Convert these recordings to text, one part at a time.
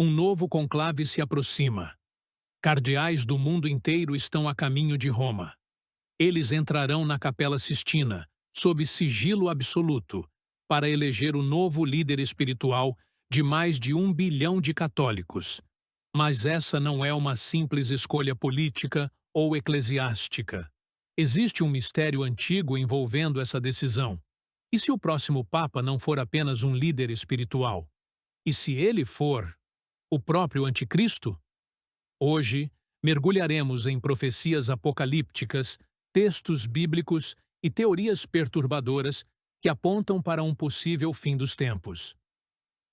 Um novo conclave se aproxima. Cardeais do mundo inteiro estão a caminho de Roma. Eles entrarão na Capela Sistina, sob sigilo absoluto, para eleger o novo líder espiritual de mais de 1 bilhão de católicos. Mas essa não é uma simples escolha política ou eclesiástica. Existe um mistério antigo envolvendo essa decisão. E se o próximo Papa não for apenas um líder espiritual? E se ele for o próprio Anticristo? Hoje, mergulharemos em profecias apocalípticas, textos bíblicos e teorias perturbadoras que apontam para um possível fim dos tempos.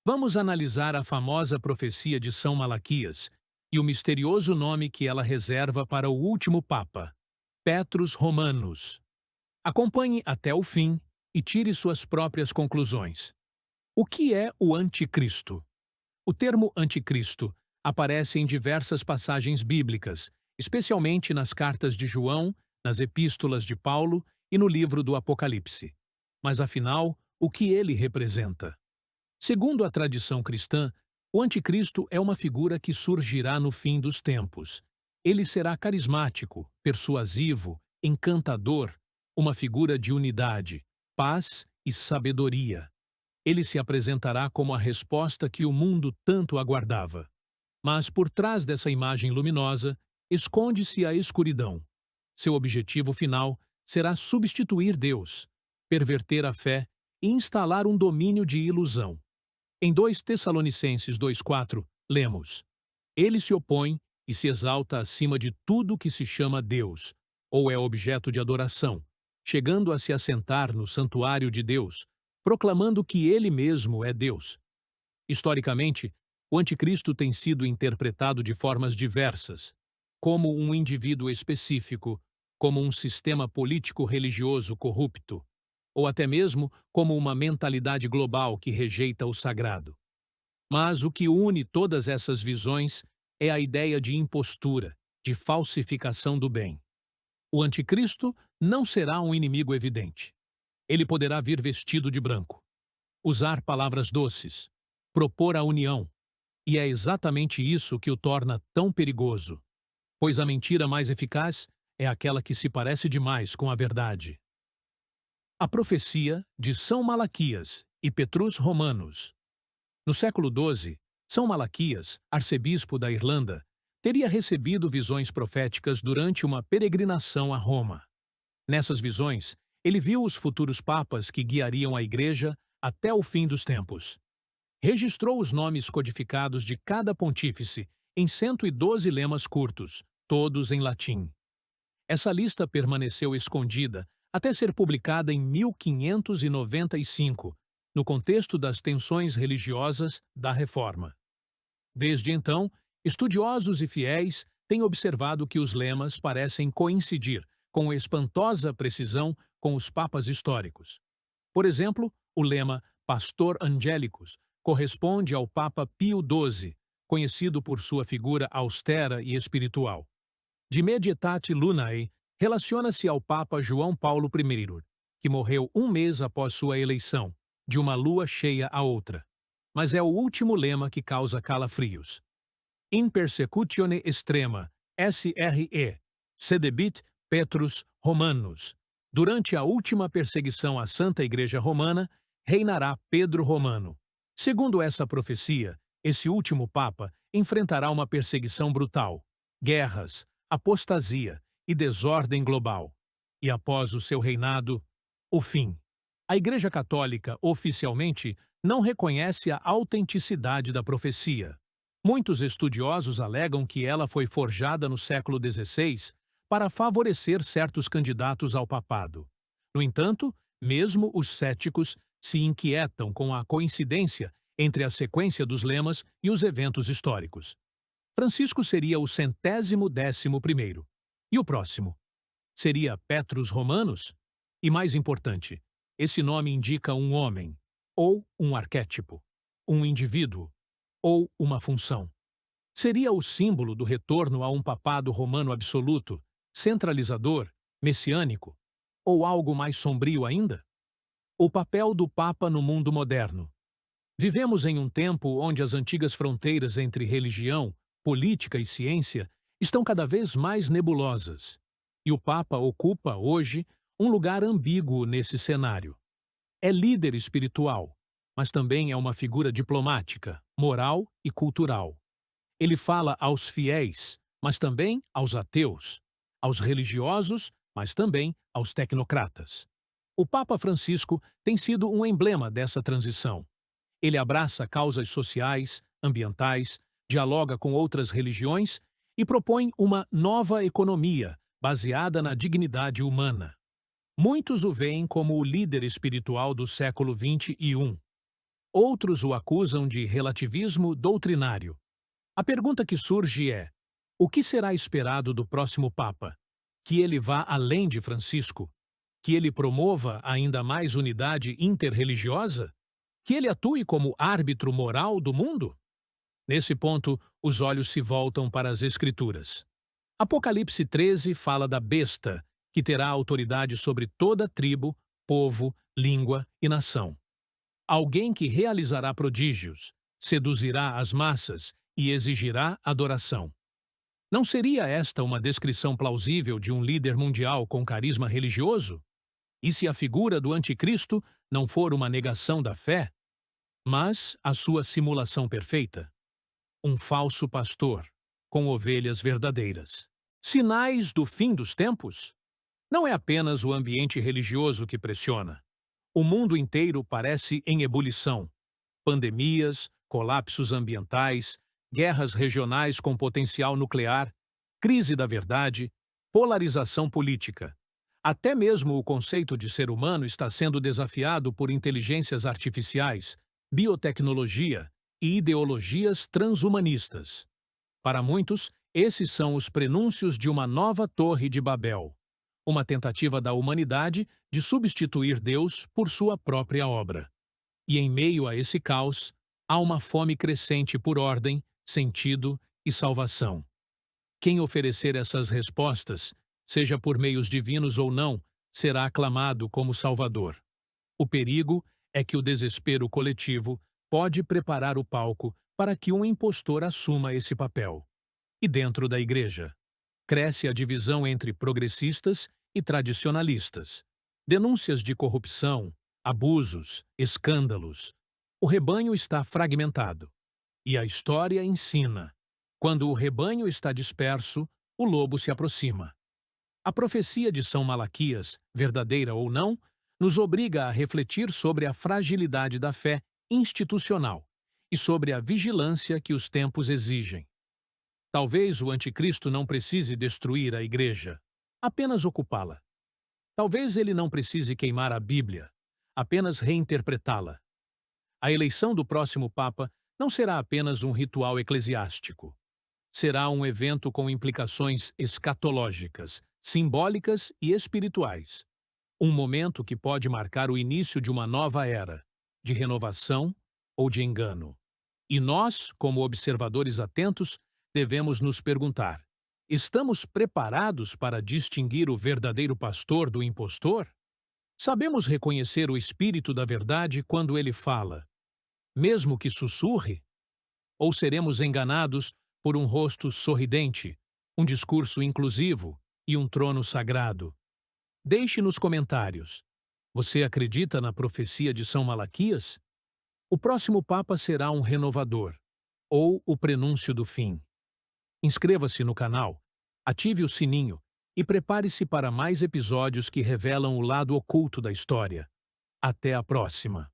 Vamos analisar a famosa profecia de São Malaquias e o misterioso nome que ela reserva para o último Papa, Petrus Romanus. Acompanhe até o fim e tire suas próprias conclusões. O que é o Anticristo? O termo Anticristo aparece em diversas passagens bíblicas, especialmente nas cartas de João, nas epístolas de Paulo e no livro do Apocalipse. Mas afinal, o que ele representa? Segundo a tradição cristã, o Anticristo é uma figura que surgirá no fim dos tempos. Ele será carismático, persuasivo, encantador, uma figura de unidade, paz e sabedoria. Ele se apresentará como a resposta que o mundo tanto aguardava. Mas por trás dessa imagem luminosa, esconde-se a escuridão. Seu objetivo final será substituir Deus, perverter a fé e instalar um domínio de ilusão. Em 2 Tessalonicenses 2,4, lemos: Ele se opõe e se exalta acima de tudo que se chama Deus, ou é objeto de adoração, chegando a se assentar no santuário de Deus, proclamando que ele mesmo é Deus. Historicamente, o Anticristo tem sido interpretado de formas diversas, como um indivíduo específico, como um sistema político-religioso corrupto, ou até mesmo como uma mentalidade global que rejeita o sagrado. Mas o que une todas essas visões é a ideia de impostura, de falsificação do bem. O Anticristo não será um inimigo evidente. Ele poderá vir vestido de branco, usar palavras doces, propor a união, e é exatamente isso que o torna tão perigoso, pois a mentira mais eficaz é aquela que se parece demais com a verdade. A profecia de São Malaquias e Petrus Romanus. No século XII, São Malaquias, arcebispo da Irlanda, teria recebido visões proféticas durante uma peregrinação a Roma. Nessas visões, ele viu os futuros papas que guiariam a Igreja até o fim dos tempos. Registrou os nomes codificados de cada pontífice em 112 lemas curtos, todos em latim. Essa lista permaneceu escondida até ser publicada em 1595, no contexto das tensões religiosas da Reforma. Desde então, estudiosos e fiéis têm observado que os lemas parecem coincidir com espantosa precisão com os papas históricos. Por exemplo, o lema Pastor Angelicus corresponde ao Papa Pio XII, conhecido por sua figura austera e espiritual. De Medietate Lunae relaciona-se ao Papa João Paulo I, que morreu 1 mês após sua eleição, de uma lua cheia a outra. Mas é o último lema que causa calafrios. In persecutione extrema, SRE, sedebit Petrus Romanus. Durante a última perseguição à Santa Igreja Romana, reinará Pedro Romano. Segundo essa profecia, esse último Papa enfrentará uma perseguição brutal, guerras, apostasia e desordem global. E após o seu reinado, o fim. A Igreja Católica, oficialmente, não reconhece a autenticidade da profecia. Muitos estudiosos alegam que ela foi forjada no século XVI para favorecer certos candidatos ao papado. No entanto, mesmo os céticos se inquietam com a coincidência entre a sequência dos lemas e os eventos históricos. Francisco seria o 111º. E o próximo? Seria Petrus Romanus? E mais importante, esse nome indica um homem, ou um arquétipo, um indivíduo, ou uma função. Seria o símbolo do retorno a um papado romano absoluto, centralizador, messiânico, ou algo mais sombrio ainda? O papel do Papa no mundo moderno. Vivemos em um tempo onde as antigas fronteiras entre religião, política e ciência estão cada vez mais nebulosas. E o Papa ocupa, hoje, um lugar ambíguo nesse cenário. É líder espiritual, mas também é uma figura diplomática, moral e cultural. Ele fala aos fiéis, mas também aos ateus, aos religiosos, mas também aos tecnocratas. O Papa Francisco tem sido um emblema dessa transição. Ele abraça causas sociais, ambientais, dialoga com outras religiões e propõe uma nova economia baseada na dignidade humana. Muitos o veem como o líder espiritual do século XXI. Outros o acusam de relativismo doutrinário. A pergunta que surge é: o que será esperado do próximo Papa? Que ele vá além de Francisco? Que ele promova ainda mais unidade interreligiosa? Que ele atue como árbitro moral do mundo? Nesse ponto, os olhos se voltam para as Escrituras. Apocalipse 13 fala da besta, que terá autoridade sobre toda tribo, povo, língua e nação. Alguém que realizará prodígios, seduzirá as massas e exigirá adoração. Não seria esta uma descrição plausível de um líder mundial com carisma religioso? E se a figura do anticristo não for uma negação da fé, mas a sua simulação perfeita? Um falso pastor, com ovelhas verdadeiras. Sinais do fim dos tempos? Não é apenas o ambiente religioso que pressiona. O mundo inteiro parece em ebulição. Pandemias, colapsos ambientais, guerras regionais com potencial nuclear, crise da verdade, polarização política. Até mesmo o conceito de ser humano está sendo desafiado por inteligências artificiais, biotecnologia e ideologias transhumanistas. Para muitos, esses são os prenúncios de uma nova Torre de Babel, uma tentativa da humanidade de substituir Deus por sua própria obra. E em meio a esse caos, há uma fome crescente por ordem, sentido e salvação. Quem oferecer essas respostas, seja por meios divinos ou não, será aclamado como Salvador. O perigo é que o desespero coletivo pode preparar o palco para que um impostor assuma esse papel. E dentro da Igreja, cresce a divisão entre progressistas e tradicionalistas. Denúncias de corrupção, abusos, escândalos. O rebanho está fragmentado. E a história ensina: quando o rebanho está disperso, o lobo se aproxima. A profecia de São Malaquias, verdadeira ou não, nos obriga a refletir sobre a fragilidade da fé institucional e sobre a vigilância que os tempos exigem. Talvez o anticristo não precise destruir a Igreja, apenas ocupá-la. Talvez ele não precise queimar a Bíblia, apenas reinterpretá-la. A eleição do próximo Papa não será apenas um ritual eclesiástico. Será um evento com implicações escatológicas, simbólicas e espirituais. Um momento que pode marcar o início de uma nova era, de renovação ou de engano. E nós, como observadores atentos, devemos nos perguntar: estamos preparados para distinguir o verdadeiro pastor do impostor? Sabemos reconhecer o espírito da verdade quando ele fala, mesmo que sussurre? Ou seremos enganados por um rosto sorridente, um discurso inclusivo e um trono sagrado? Deixe nos comentários. Você acredita na profecia de São Malaquias? O próximo Papa será um renovador, ou o prenúncio do fim. Inscreva-se no canal, ative o sininho e prepare-se para mais episódios que revelam o lado oculto da história. Até a próxima!